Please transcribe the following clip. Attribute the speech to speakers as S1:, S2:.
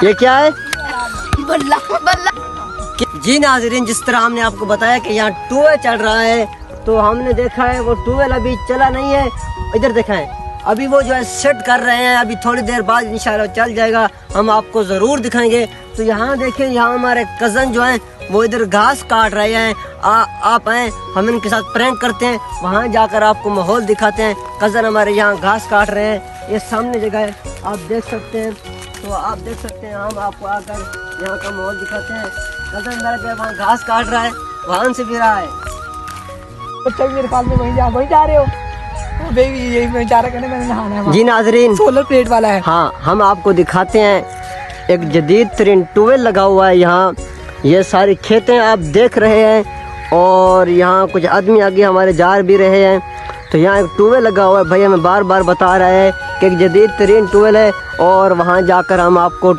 S1: ये क्या है?
S2: बल्ला बल्ला।
S1: जी नाज़रीन, जिस तरह हमने आपको बताया कि यहाँ ट्यूबवेल चल रहा है, तो हमने देखा है वो ट्यूबवेल अभी चला नहीं है। इधर देखा है, अभी वो जो है सेट कर रहे हैं, अभी थोड़ी देर बाद इंशाल्लाह चल जाएगा, हम आपको ज़रूर दिखाएंगे। तो यहाँ देखें, यहाँ हमारे कज़न जो हैं वो इधर घास काट रहे हैं। आप आए, हम इनके साथ प्रैंक करते हैं, वहाँ जाकर आपको माहौल दिखाते हैं। कज़न हमारे यहाँ घास काट रहे हैं, ये सामने जगह है, आप देख सकते हैं। तो आप देख सकते हैं, हम आपको आकर यहाँ का माहौल दिखाते हैं। कज़न मेरे वहाँ घास काट रहा है, वाहन से भी रहा है।
S3: बच्चा मेरे पास में वहीं जा रहे हो तो बेबी यही मैं जा रहा करने, मैंने नहाना है।
S1: जी नाज़रीन,
S3: सोलर प्लेट वाला है।
S1: हाँ, हम आपको दिखाते हैं, एक जदीद तरीन ट्यूबवेल लगा हुआ है यहाँ। ये सारी खेतें आप देख रहे हैं और यहाँ कुछ आदमी आगे हमारे जा भी रहे हैं। तो यहाँ एक ट्यूबवेल लगा हुआ है, भाई हमें बार बार बता रहा है कि एक जदीद तरीन ट्यूबवेल है और वहाँ जाकर हम आपको